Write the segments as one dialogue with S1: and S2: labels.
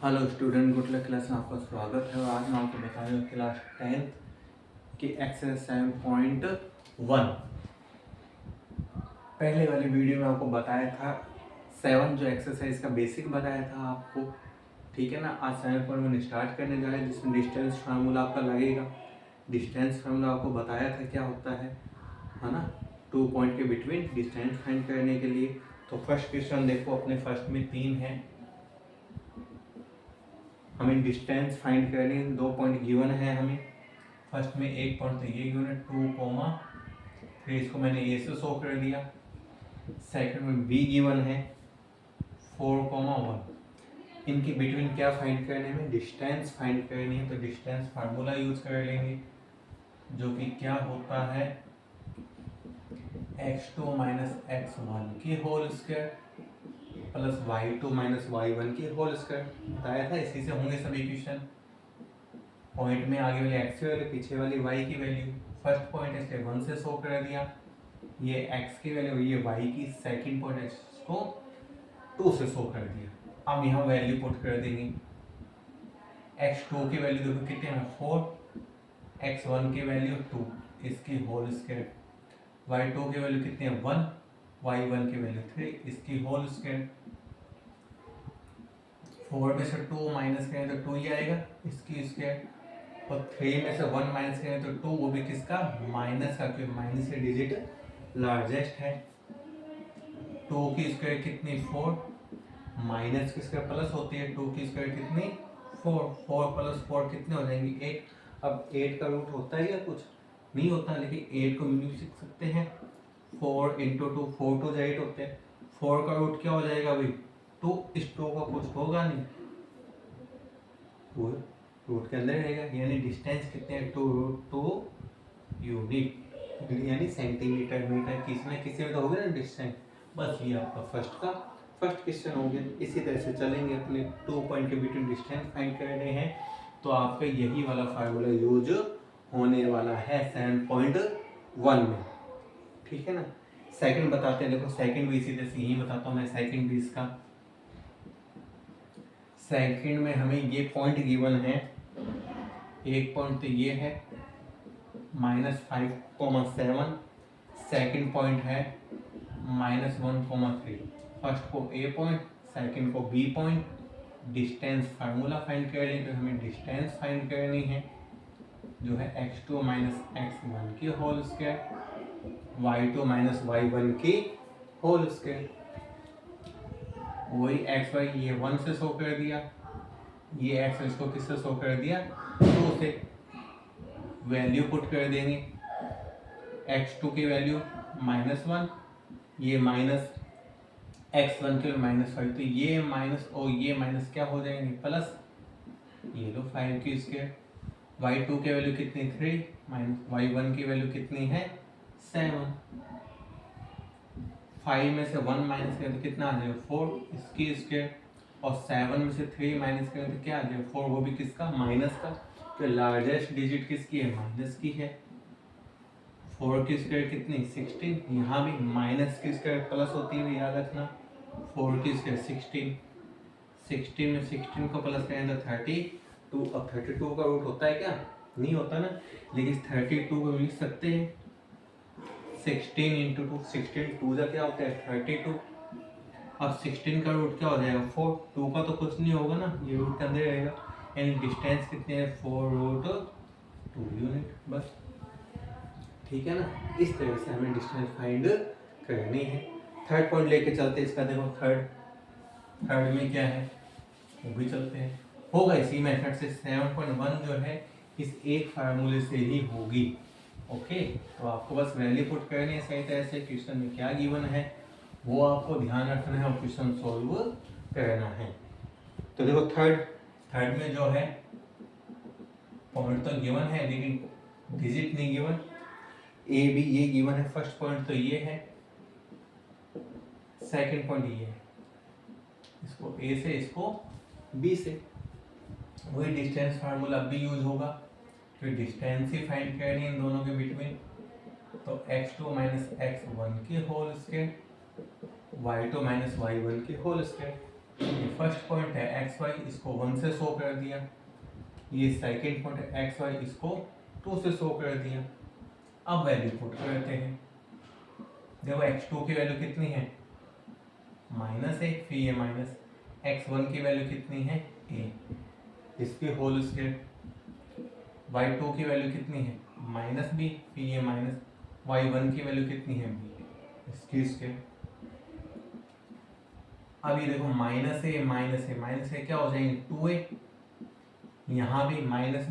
S1: Hello student, good luck class में आपका स्वागत है। और आज मैं आपको बताऊंगा क्लास 10th की एक्सरसाइज 7.1। पहले वाली वीडियो में आपको बताया था 7 जो एक्सरसाइज का बेसिक बताया था आपको, ठीक है ना। आज 7.1 स्टार्ट करने जा रहे हैं जिसमें डिस्टेंस फार्मूला आपका लगेगा। डिस्टेंस फार्मूला आपको बताया था क्या होता है ना। 2 पॉइंट के बिटवीन डिस्टेंस फाइंड करने के लिए। तो फर्स्ट क्वेश्चन देखो, अपने फर्स्ट में 3 है, हमें डिस्टेंस फाइंड करनी है। 2 पॉइंट गिवन है हमें। फर्स्ट में एक पॉइंट तो ये गिवन है 2, इसको मैंने ए से शो कर दिया। सेकंड में बी गिवन है 4, 1। इनके बिटवीन क्या फाइंड करने में, डिस्टेंस फाइंड करनी है। तो डिस्टेंस फार्मूला यूज कर लेंगे जो कि क्या होता है x2 माइनस x1 की whole square plus y2 minus y1 की होल स्क्वायर। बताया था इसी से होंगे सभी क्वेश्चन। पॉइंट में आगे वाली x की वैल्यू, पीछे वाली y की वैल्यू। फर्स्ट पॉइंट इसलिए 1 से शो कर दिया, ये x की वैल्यू, ये y की। सेकंड पॉइंट इसको 2 से शो कर दिया। अब यहाँ वैल्यू पुट कर देंगे। x2 की वैल्यू देखो कितने हैं 4, x1 की वैल्यू 2, इसकी होल स्क्वायर। y2 की वैल्यू कितनी है 1, y1 की वैल्यू 3, इसकी होल स्क्वायर। 4 में से 2 माइनस करें तो 2 ही आएगा, इसकी स्क्वायर। और 3 में से 1 माइनस करें तो 2, वो भी किसका, माइनस का, क्योंकि माइनस से डिजिट लार्जेस्ट है। 2 की स्क्वायर कितनी 4, माइनस की स्क्वायर प्लस होती है। 2 की स्क्वायर कितनी 4, 4 प्लस 4 कितने हो जाएंगे 8। अब 8 का रूट होता है या कुछ नहीं होता, लेकिन 8 को भी सीख सकते हैं। 4 इंटू 2, 4 टू 8 होते हैं। 4 का रूट क्या हो जाएगा अभी 2, इस 2 का कुछ होगा नहीं, वो रूट के अंदर रहेगा। यानी डिस्टेंस कितने हैं 2 यूनिट, यानी सेंटीमीटर मीटर, किसी न किसी में तो हो गया ना डिस्टेंस। बस ये आपका फर्स्ट क्वेश्चन हो गया। इसी तरह से चलेंगे, अपने 2 पॉइंट के बिटवीन डिस्टेंस फाइंड करने हैं। तो आपका यही वाला फार्मूला यूज होने वाला है 7.1 में, ठीक है ना। सेकंड बताते हैं, देखो सेकंड भी इसी तरह से यही बताता हूँ मैं। सेकंड भी इसका, सेकंड में हमें ये पॉइंट गिवन है। एक पॉइंट तो ये है -5,7। सेकंड पॉइंट है -1,3। फर्स्ट को ए पॉइंट, सेकंड को B point. Distance formula find कर लें, तो हमें डिस्टेंस फाइंड करनी है जो है x2 माइनस x1 की whole square, y2 minus y1 की होल स्क्वायर। वही x y ये 1 से शो कर दिया, ये x इसको किससे शो कर दिया 2 से। वैल्यू पुट कर देंगे, x2 की वैल्यू -1, ये माइनस x1 की -5। तो ये माइनस और ये माइनस क्या हो जाएंगे प्लस, ये लो 5 की स्क्वायर। y2 की वैल्यू कितनी 3, माइनस y1 की वैल्यू कितनी है 7। 5 में से 1 माइनस करें तो कितना आ जाएगा 4, इसकी स्क्वायर। और 7 में से 3 माइनस करें तो क्या आ जाएगा 4, वो भी किसका, माइनस का। तो लार्जेस्ट डिजिट किसकी है, माइनस की है। 4 की स्क्वायर कितनी 16, यहाँ भी माइनस की स्क्वायर प्लस होती है, याद रखना। 4 की स्क्वायर 16, 16 में 16 को प्लस करें तो 32। अब 32 का रूट होता है क्या, नहीं होता ना, लेकिन 32 को लिख सकते हैं 16 इंटू 2। 16 2 का क्या होता है 32। अब 16 का रूट क्या हो जाएगा 4, 2 का तो कुछ नहीं होगा ना, ये रूट के अंदर रहेगा। यानी डिस्टेंस कितने है 4√2 यूनिट, बस ठीक है ना। इस तरह से हमें डिस्टेंस फाइंड करनी है। थर्ड पॉइंट लेके चलते हैं इसका। देखो थर्ड में क्या है वो भी चलते हैं, होगा इसी मेथड से। 7.1 जो है इस एक फार्मूले से ही होगी। ओके, तो आपको बस वैल्यू पुट करनी है सही तरह से। क्वेश्चन में क्या गिवन है वो आपको ध्यान रखना है और क्वेश्चन सॉल्व करना है। तो देखो थर्ड में जो है पॉइंट तो गिवन है लेकिन डिजिट नहीं गिवन। ए बी ये गिवन है। फर्स्ट पॉइंट तो ये है, सेकंड पॉइंट ये है। इसको ए से, इसको बी से। वही डिस्टेंस फार्मूला भी यूज होगा, तो डिस्टेंस ही फाइंड करनी है इन दोनों के बिटवीन। तो x2 माइनस x1 की whole square, y2 minus y1 की होल स्क्वायर। ये फर्स्ट पॉइंट है एक्स वाई, इसको 1 से शो कर दिया। ये सेकेंड पॉइंट है एक्स वाई, इसको 2 से शो कर दिया। अब वैल्यू पुट करते हैं। देखो x2 की वैल्यू कितनी है -1, फिर ये माइनस x1 की वैल्यू कितनी है a, इसकी होल स्क्वायर। y2 की वैल्यू कितनी है -b, फिर ये माइनस y1 की वैल्यू कितनी है b, इसकी स्क्वायर। अब ये देखो माइनस है क्या हो जाएंगे 2a, यहाँ भी माइनस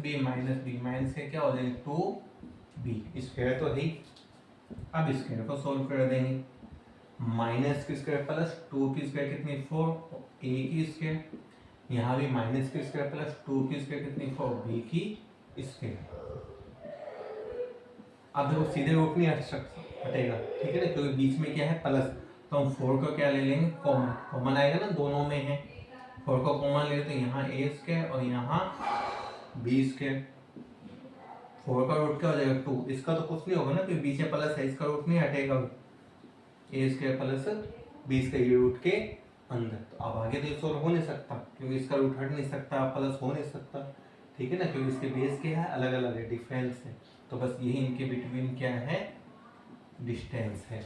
S1: है क्या हो जाएंगे 2b, स्क्वायर तो है। अब स्क्वायर को सोल्व कर देंगे। माइनस की स्क्वायर प्लस 2 की स्क्वायर कितनी 4, a की स्क्वायर। यहाँ भी माइनस की स्क्वायर प्लस 2 की स्क्वायर कितनी 4, b की स्क्वायर। अब देखो सीधे रूट नहीं हटेगा, ठीक है ना, क्योंकि बीच में क्या है प्लस, तो हम 4 को क्या ले लेंगे कॉमन आएगा ना, दोनों में है 4 को कॉमन ले, तो यहाँ a स्क्वायर और यहाँ b स्क्वायर। 4 का रूट क्या हो जाएगा 2, इसका तो कुछ नहीं होगा ना, क्योंकि बीच में प्लस है, इसका रूट नहीं हटेगा, a square plus b square ये रूट के अंदर। तो अब आगे तो ये सोल्व हो नहीं सकता, क्योंकि इसका रूट हट नहीं सकता, प्लस हो नहीं सकता, ठीक है ना, क्योंकि इसके बेस क्या है अलग अलग है, डिफरेंस है। तो बस यही इनके बिटवीन क्या है डिस्टेंस है,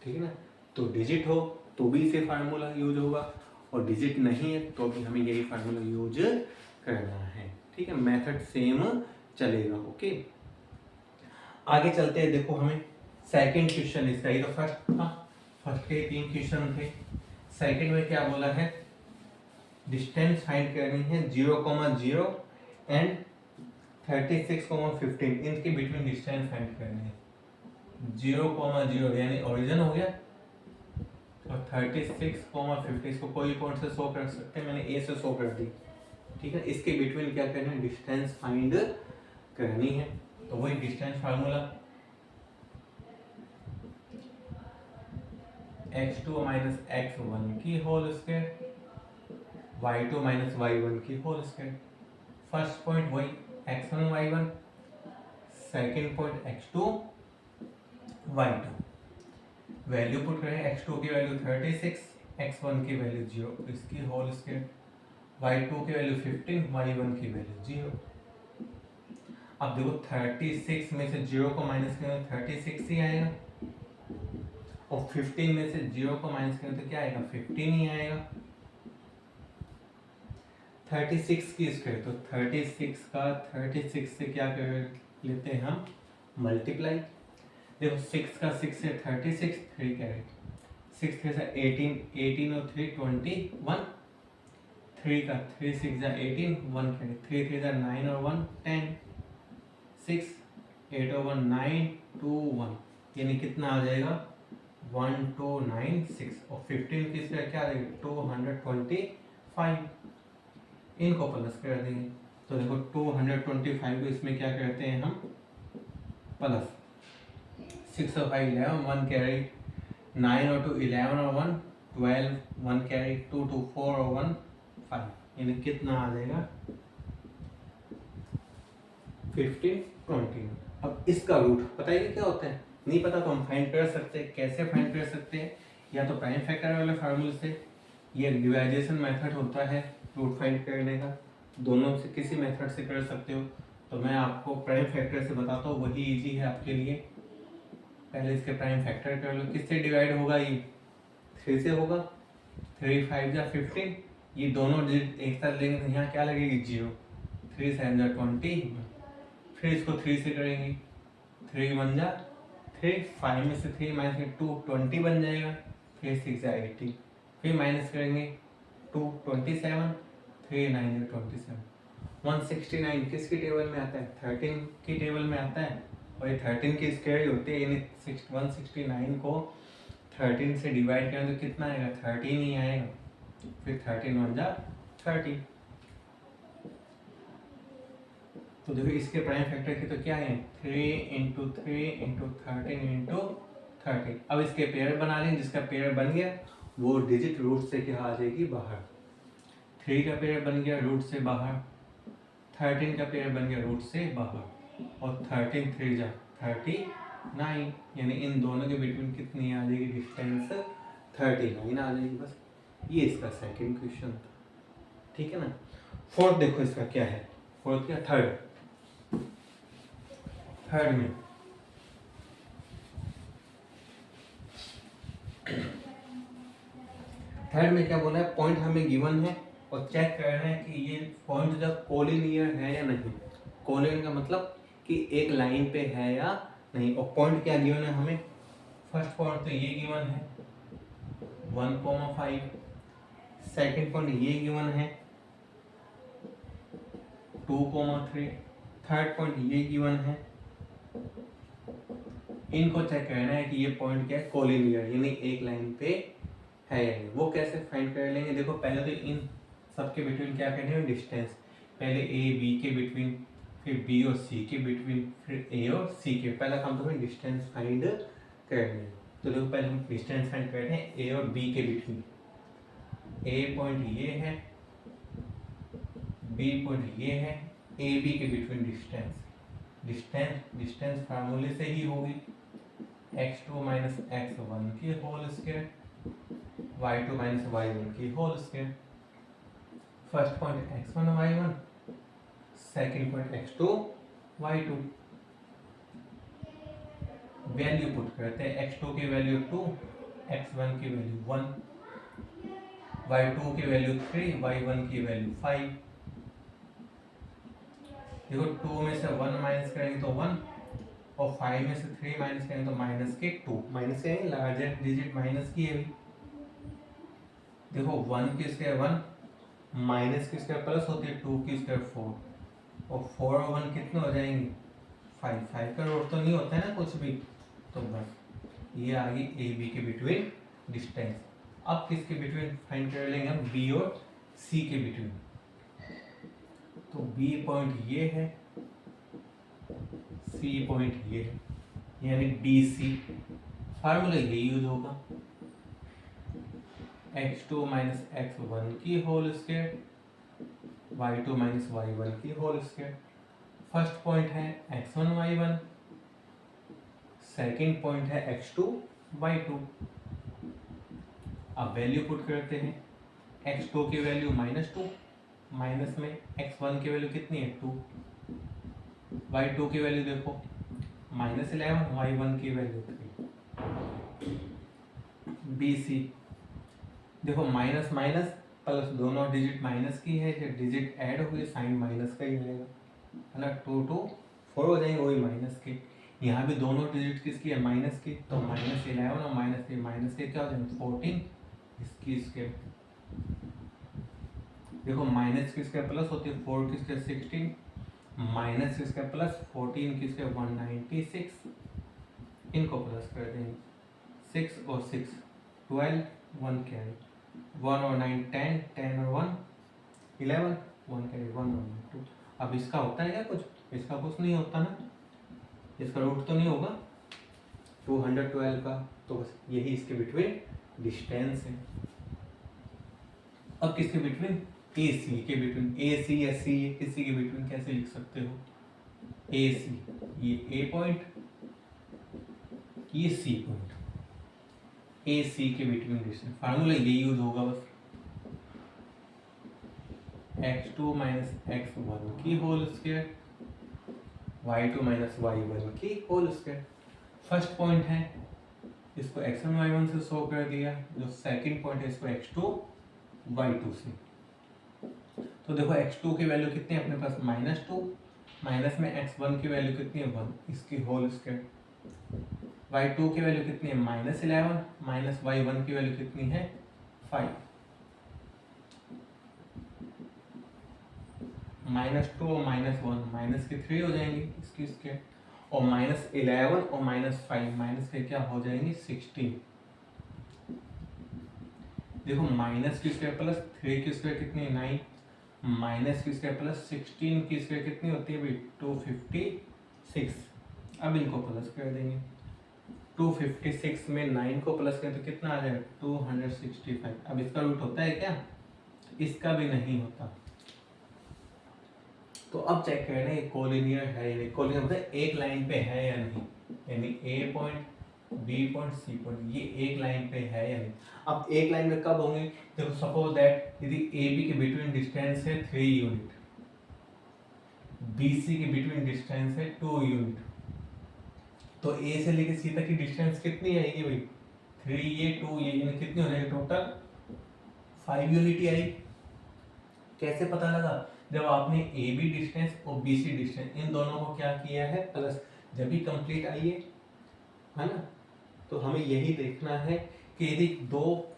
S1: ठीक है ना। तो डिजिट हो तो भी इसे फार्मूला यूज होगा, और डिजिट नहीं है तो भी हमें यही फार्मूला यूज करना है, ठीक है। मेथड सेम चलेगा, ओके। आगे चलते हैं। देखो हमें सेकंड क्वेश्चन इसका, ये तो फर्स्ट था, फर्स्ट के 3 क्वेश्चन थे। सेकंड में क्या बोला है, डिस्टेंस फाइंड करनी है 0,0 एंड 36,15, इनके बिटवीन डिस्टेंस फाइंड करनी है। 0,0 यानी ओरिजिन हो गया, और 36,50 इसको कोई पॉइंट से शो कर सकते हैं, मैंने ए से शो कर दी, ठीक है। इसके बिटवीन क्या करना है डिस्टेंस फाइंड करनी है। तो वही distance formula x2 minus x1 की whole square, y2 minus y1 की होल स्क्वायर। फर्स्ट पॉइंट वही x1 y1, second point x2 y2। Value put करें, x2 की वैल्यू 36, x1 की वैल्यू 0, इसकी होल स्क्वायर। y2 की वैल्यू 15, y1 की value 0। अब देखो 36 में से 0 को माइनस करें 36 ही आएगा, और 15 में से 0 को माइनस करें तो क्या आएगा 15 ही आएगा। 36 की स्क्वायर, तो 36 का 36 से क्या कर लेते हैं हम मल्टीप्लाई। देखो 6 का 6 से 36, 3 कैरेट, 6 3 से 18, 18 और 3 21, 3 का 3 6 जा 18, 1 कैरेट, 3 3 जा 9 और 1 10, 6 8 और 1 9 2 1, यानी कितना आ जाएगा 1296, और 15 की स्क्वायर क्या आ जाएगी 225, इनको प्लस कर देंगे। तो देखो 225 को इसमें क्या करते हैं हम प्लस, 6 और 5 11, 1 कैरी, 9 और 2 11 और 1 12, 1 कैरी, 2 2 4 और 1 5, यानी कितना आ जाएगा 15 20। अब इसका रूट पता है क्या होता है, नहीं पता तो हम फाइंड कर सकते हैं। कैसे फाइंड कर सकते हैं, या तो प्राइम फैक्टर वाले फार्मूले से, ये डिवाइडेशन मेथड होता है रूट फाइंड करने का, दोनों से किसी मेथड से कर सकते हो। तो मैं आपको प्राइम फैक्टर से बताता हूँ, वही इजी है आपके लिए। पहले इसके प्राइम फैक्टर कर लो, किससे डिवाइड होगा, ये 3 से होगा, 3 5 जा 15, ये दोनों डिजिट एक साथ लेंगे तो यहाँ क्या लगेगी 0, 3 7 जा 20, फिर इसको 3 से करेंगे, 3 1 जा 3, 5 में से 3 माइनस 2 20 बन जाएगा, फिर 6 जा 80, फिर माइनस करेंगे 2 27, 3 9 जा 27, 169 किसकी टेबल में आता है 13 की टेबल में आता है, और ये 13 की स्क्वायर होती है, यानी 169 को 13 से डिवाइड करें तो कितना आएगा 13 ही आएगा, फिर 13 1 जा 30। तो देखो इसके प्राइम फैक्टर की तो क्या है 3 इंटू 3 इंटू 13 इंटू 30। अब इसके पेयर बना लें, जिसका पेयर बन गया वो डिजिट रूट से क्या आ जाएगी बाहर, 3 का पेयर बन गया रूट से बाहर, 13 का पेयर बन गया रूट से बाहर, और 13 3 जा 39, यानी इन दोनों के बिटवीन कितनी आ जाएगी डिस्टेंस 39 आ जाएगी। बस ये इसका सेकंड क्वेश्चन था, ठीक है ना। फोर्थ देखो इसका क्या है, फोर्थ क्या, थर्ड में क्या बोला है, पॉइंट हमें गिवन है और चेक करना है कि ये पॉइंट जब कोलिनियर है या नहीं। कोलिनियर का मतलब कि एक लाइन पे है या नहीं, और पॉइंट क्या गिवन है हमें, फर्स्ट पॉइंट तो ये गिवन है 1,5, सेकंड पॉइंट ये गिवन है 2,3, थर्ड पॉइंट ये गिवन है। इनको चेक करना है कि ये पॉइंट क्या है, कोलिनियर यानी एक लाइन पे है या नहीं। वो कैसे फाइंड कर लेंगे, देखो पहले तो इन सबके बिटवीन क्या करना है, डिस्टेंस। पहले ए बी के बिटवीन, फिर बी और सी के बिटवीन, फिर ए और सी के, पहला काम तो हमें डिस्टेंस फाइंड करना है। तो देखो पहले हम डिस्टेंस फाइंड कर रहे हैं ए और बी के बिटवीन। ए पॉइंट ये है, बी पॉइंट ये है, ए बी के बिटवीन डिस्टेंस फार्मूले से ही होगी, x2 माइनस x1 की whole square, y2 minus y1 की whole square. First point x1 y1, second point x2 y2। Value put करते हैं, x2 की वैल्यू 2, x1 की वैल्यू 1, y2 की वैल्यू 3, y1 की वैल्यू 5। देखो 2 में से 1 माइनस करेंगे तो 1, और 5 में से 3 माइनस करेंगे तो माइनस के 2। माइनस के लार्जेस्ट डिजिट माइनस की है। देखो 1 की स्क्वायर 1, माइनस की स्क्वायर प्लस होती है, 2 की स्क्वायर 4, और 4 और 1 कितने हो जाएंगे 5। 5 का रूट तो नहीं होता है ना कुछ भी, तो बस ये आ गई ए बी के बिटवीन डिस्टेंस। अब किसके बिटवीन फाइंड कर लेंगे हम, बी और सी के बिटवीन। तो बी पॉइंट ये है, सी पॉइंट ये है, यानी बी सी। फार्मूला ये यूज होगा, x2 माइनस x1 की whole square, y2 minus y1 की होल स्क्वायर। फर्स्ट पॉइंट है x1 y1, सेकंड पॉइंट है x2 y2। अब वैल्यू पुट करते हैं, x2 की वैल्यू -2, माइनस में x1 की वैल्यू कितनी है 2, y2 की वैल्यू देखो -11, y1 की वैल्यू 3। बी सी देखो माइनस माइनस प्लस, दोनों डिजिट माइनस की है, जब डिजिट ऐड हुई साइन माइनस का ही आएगा, है ना। 2 2 4 हो जाएंगे वही माइनस के। यहाँ भी दोनों डिजिट किसकी है, माइनस की, तो -11 और माइनस के क्या हो जाएंगे 14, इसकी स्क्वायर। देखो माइनस की स्क्वायर प्लस होती है, 4 की स्क्वायर 16, माइनस की स्क्वायर प्लस 14 की स्क्वायर 196। इनको प्लस कर देंगे, 6 और 6 12, 1 कैरी, 1 और 9 10, 10 और 1 11, 1 कैरी 1 और 2। अब इसका होता है क्या कुछ, इसका कुछ नहीं होता ना, इसका रूट तो नहीं होगा 212 का, तो बस यही इसके बिटवीन डिस्टेंस है। अब किसके बिटवीन, ए सी के बिटवीन। ए सी या सी किसी के बिटवीन कैसे लिख सकते हो, ए सी, ये ए पॉइंट, ये सी पॉइंट, ए सी के बिटवीन डिस्टेंस। फार्मूला ये यूज होगा बस, x2 माइनस x1 की whole square, y2 minus y1 की होल स्क्वायर। फर्स्ट पॉइंट है, इसको x1 y1 से शो कर दिया, जो सेकंड पॉइंट है इसको x2 y2 से। तो देखो x2 की वैल्यू कितनी है अपने पास -2, माइनस में x1 की वैल्यू कितनी है 1, इसकी होल स्क्वायर। y2 की वैल्यू कितनी है -11, माइनस y1 की वैल्यू कितनी है 5, -2 और -1 माइनस के 3 हो जाएंगे इसकी स्क्वायर, और -11 और -5 माइनस के क्या हो जाएंगे 16। देखो माइनस की स्क्वायर प्लस 3 की स्क्वायर कितनी है 9, माइनस की स्क्वायर प्लस 16 की स्क्वायर कितनी होती है भाई 256। अब इनको प्लस कर देंगे, 256 में 9 को प्लस करें तो कितना आ जाएगा 265। अब इसका रूट होता है क्या, इसका भी नहीं होता। तो अब चेक करना है कोलिनियर है या नहीं। कोलिनियर मतलब एक लाइन पे है या नहीं, यानी A point B point C point ये एक लाइन पे है या नहीं। अब एक लाइन में कब होंगे, देखो सपोज दैट यदि ए बी के बिटवीन डिस्टेंस है 3 यूनिट, बी सी के बिटवीन डिस्टेंस है 2 यूनिट, तो ए से लेके सी तक की डिस्टेंस कितनी आएगी भाई, 3 ये 2 ये, यानी कितनी हो जाएगी टोटल 5 यूनिट ही आएगी। कैसे पता लगा, जब आपने ए बी डिस्टेंस और बी सी डिस्टेंस इन दोनों को क्या किया है प्लस, जब भी कंप्लीट आई है ना। तो हमें यही देखना है कि यदि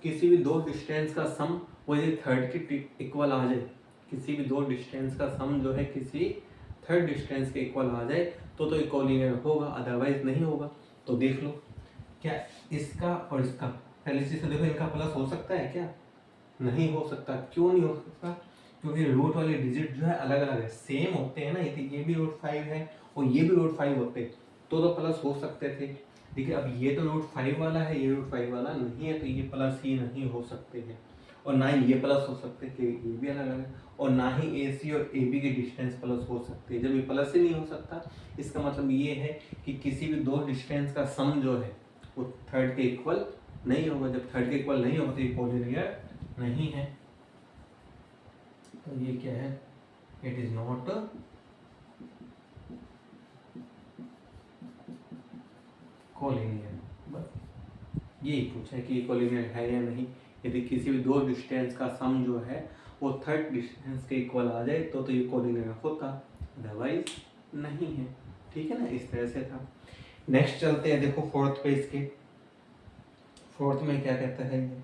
S1: किसी भी दो डिस्टेंस का सम वो यदि थर्ड के इक्वल आ जाए, किसी भी दो डिस्टेंस का सम जो है किसी थर्ड डिस्टेंस के इक्वल आ जाए तो इक्वलिनियर होगा, अदरवाइज नहीं होगा। तो देख लो क्या इसका और इसका, पहले चीज तो देखो इनका प्लस हो सकता है क्या, नहीं हो सकता। क्यों नहीं हो सकता, क्योंकि रूट वाले डिजिट जो है अलग अलग है, सेम होते हैं ना, ये भी √5 है और ये भी √5 होते तो प्लस हो सकते थे। देखिए अब ये तो √5 वाला है, ये √5 वाला नहीं है, तो ये प्लस ही नहीं हो सकते हैं, और ना ही ये प्लस हो सकते थे, ये भी अलग अलग है, और ना ही ए सी और ए बी के डिस्टेंस प्लस हो सकते हैं। जब ये प्लस ही नहीं हो सकता, इसका मतलब ये है कि किसी भी दो डिस्टेंस का सम जो है वो थर्ड के इक्वल नहीं होगा। जब थर्ड के इक्वल नहीं होगा तो ये कोलिनियर नहीं है। तो ये क्या है, इट इज नॉट कोलिनियर। बस यही पूछा है कि कोलिनियर है या नहीं। यदि किसी भी दो डिस्टेंस का सम जो है वो थर्ड डिस्टेंस के इक्वल आ जाए तो ये कोलिनियर होता, अदरवाइज नहीं है। ठीक है ना, इस तरह से था। नेक्स्ट चलते हैं, देखो फोर्थ पेज के, फोर्थ में क्या कहता है ये,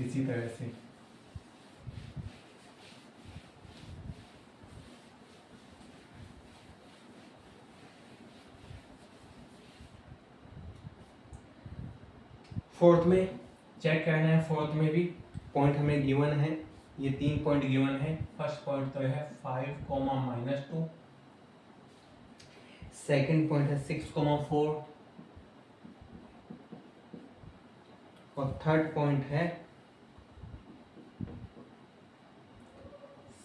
S1: इसी तरह से फोर्थ में चेक करना है। फोर्थ में भी पॉइंट हमें गिवन है, ये 3 पॉइंट गिवन है। फर्स्ट पॉइंट तो है 5, -2, सेकेंड पॉइंट है 6, 4, और थर्ड पॉइंट है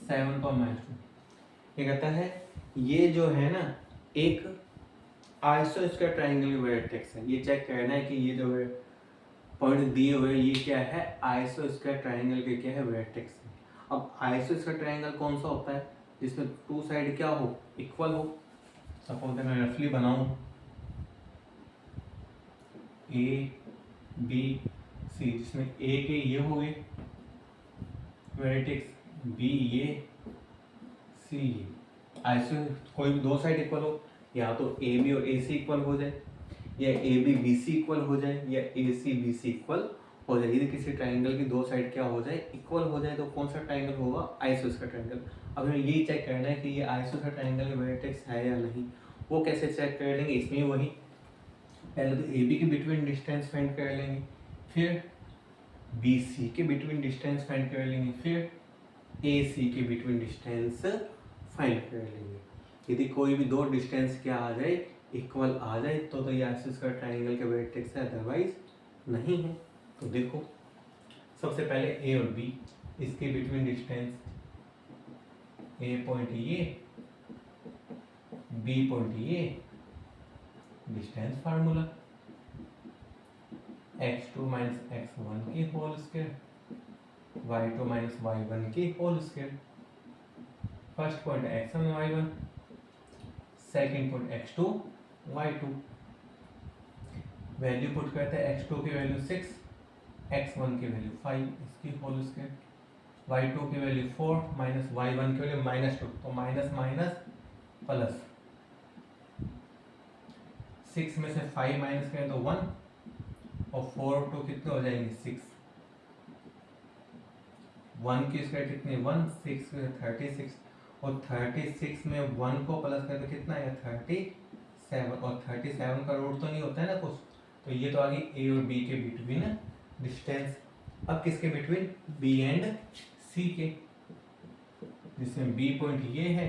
S1: 7, -2। ये कहता है ये जो है ना एक आइसोस्क्वायर ट्रायंगल वर्टेक्स है। ये चेक करना है कि ये जो है पॉइंट दिए हुए ये क्या है, आइसोस्क्वायर ट्रायंगल के क्या है, वर्टेक्स है। अब आइसोस्क्वायर ट्रायंगल कौन सा होता है, जिसमें टू साइड क्या हो, इक्वल हो। सपोज मैं रफली बनाऊं ए बी सी, जिसमें ए के ये हो गए वर्टेक्स, बी ये, सी ये। आइसो कोई भी दो साइड इक्वल हो, या तो ए बी और ए सी इक्वल हो जाए, या A B B C equal हो जाए, या ए सी बी सी इक्वल हो जाए। यदि किसी ट्राइंगल की दो साइड क्या हो जाए, इक्वल हो जाए, तो कौन सा ट्राइंगल होगा, आइसोस्क्वायर ट्राइंगल। अब हमें यही चेक करना है कि ये आइसोस्क्वायर ट्राइंगल में वर्टेक्स है या नहीं। वो कैसे चेक कर लेंगे, इसमें वही पहले तो ए बी के बिटवीन डिस्टेंस फाइंड कर लेंगे, फिर बी सी के बिटवीन डिस्टेंस फाइंड कर लेंगे, फिर ए सी के बिटवीन डिस्टेंस फाइंड कर लेंगे। यदि कोई भी दो डिस्टेंस क्या आ जाए, इक्वल आ जाए, तो ये आइसोस्क्वायर ट्रायंगल के वर्टेक्स है, अदरवाइज नहीं है। तो देखो सबसे पहले ए और बी, इसके बिटवीन डिस्टेंस, ए पॉइंट ये, बी पॉइंट ये, डिस्टेंस फार्मूला x2 - x1 की होल स्क्वायर, y2 - y1 की whole square. First point x1 y1, second point x2 y2। Value put करते हैं, x2 की वैल्यू 6, x1 की वैल्यू 5, इसकी होल स्क्वायर, y2 की वैल्यू 4 माइनस y1 की वैल्यू -2, तो माइनस माइनस प्लस, 6 में से 5 माइनस करें तो 1, और 4 2 कितने हो जाएंगे 6, 1 की स्क्वायर कितनी 1, 6 36, और 36 में 1 को प्लस करें तो कितना है 37, और 37 का रूट तो नहीं होता है ना कुछ, तो ये तो आ गई ए और बी के बिटवीन डिस्टेंस। अब किसके बिटवीन, बी एंड सी के, जिसमें बी पॉइंट ये है,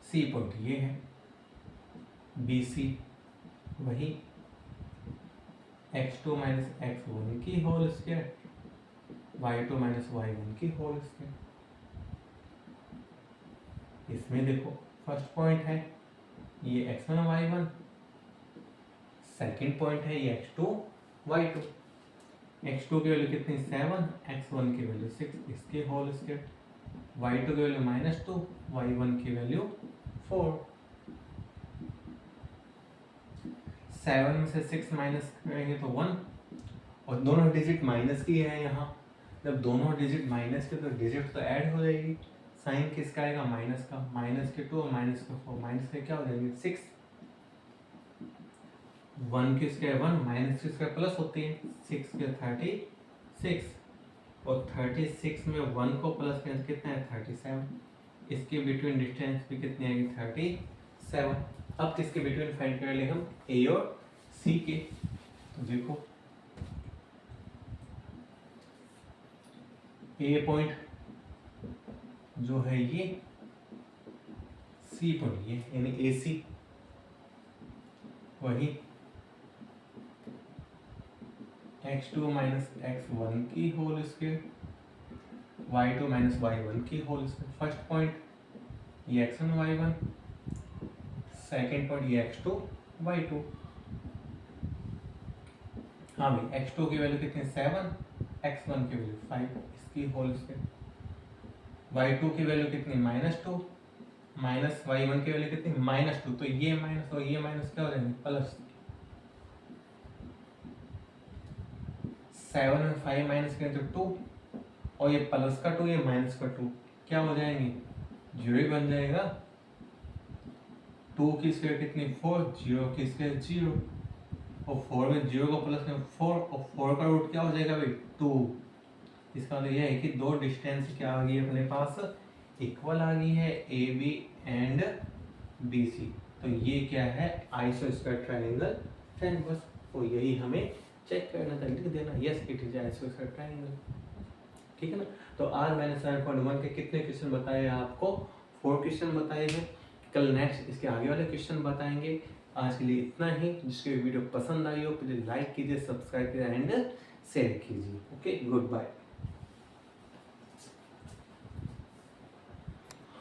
S1: सी पॉइंट ये है, बी सी वही x2 - x1 की होल स्क्वायर, y2 - y1 की होल स्क्वायर। इसमें देखो फर्स्ट पॉइंट है ये x1 y1, सेकेंड पॉइंट है ये x2 y2। x2 की वैल्यू कितनी 7, x1 की वैल्यू 6, इसके होल स्क्वायर, y2 की वैल्यू -2, y1 की वैल्यू 4। 7 में से 6 माइनस करेंगे तो 1, और दोनों डिजिट माइनस की है यहाँ। जब दोनों डिजिट माइनस के तो डिजिट तो ऐड हो जाएगी। साइन किसका आएगा, माइनस का, माइनस के 2 और माइनस के 4, माइनस के क्या हो जाएंगे 6। 1 की स्क्वायर 1, माइनस की स्क्वायर प्लस होती है, 6 के 36, और 36 में 1 को प्लस करें तो कितना है 37। इसके बिटवीन डिस्टेंस भी कितनी आएगी 37। अब किसके बिटवीन फाइंड कर ले हम, ए और सी के। तो देखो ए पॉइंट जो है ये, सी पॉइंट ये, यानी ए सी, वही x2 माइनस x1 की whole square, y2 minus y1 की होल स्क्वायर। फर्स्ट पॉइंट ये x1 y1, सेकेंड पॉइंट ये x2 y2। हाँ भाई, x2 की वैल्यू कितनी 7, x1 की वैल्यू 5, इसकी होल स्क्वायर। y2 की वैल्यू कितनी -2, माइनस y1 की वैल्यू कितनी -2, तो ये माइनस और ये माइनस क्या हो जाएंगे प्लस। 7 में 5 माइनस करें तो 2, और ये प्लस का 2 ये माइनस का 2 क्या हो जाएंगे, 0 ही बन जाएगा। 2 की स्क्वायर कितनी 4, 0 की स्क्वायर 0, और 4 में 0 को प्लस में 4, और 4 का रूट क्या हो जाएगा भाई 2। इसका मतलब यह है कि दो डिस्टेंस क्या आ गई अपने पास, इक्वल आ गई है, A B and B C. तो ये क्या है, आइसोस्क्वायर ट्रायंगल है बस। तो यही हमें चेक करना था, लिख देना यस इट इज आइसोस्क्वायर ट्रायंगल, ठीक है ना। तो आज मैंने 7.1 के कितने क्वेश्चन बताए हैं आपको, 4 क्वेश्चन बताए हैं। कल नेक्स्ट इसके आगे वाले क्वेश्चन बताएंगे। आज के लिए इतना ही। जिसके वीडियो पसंद आई हो प्लीज लाइक कीजिए, सब्सक्राइब कीजिए एंड शेयर कीजिए। Okay, good bye.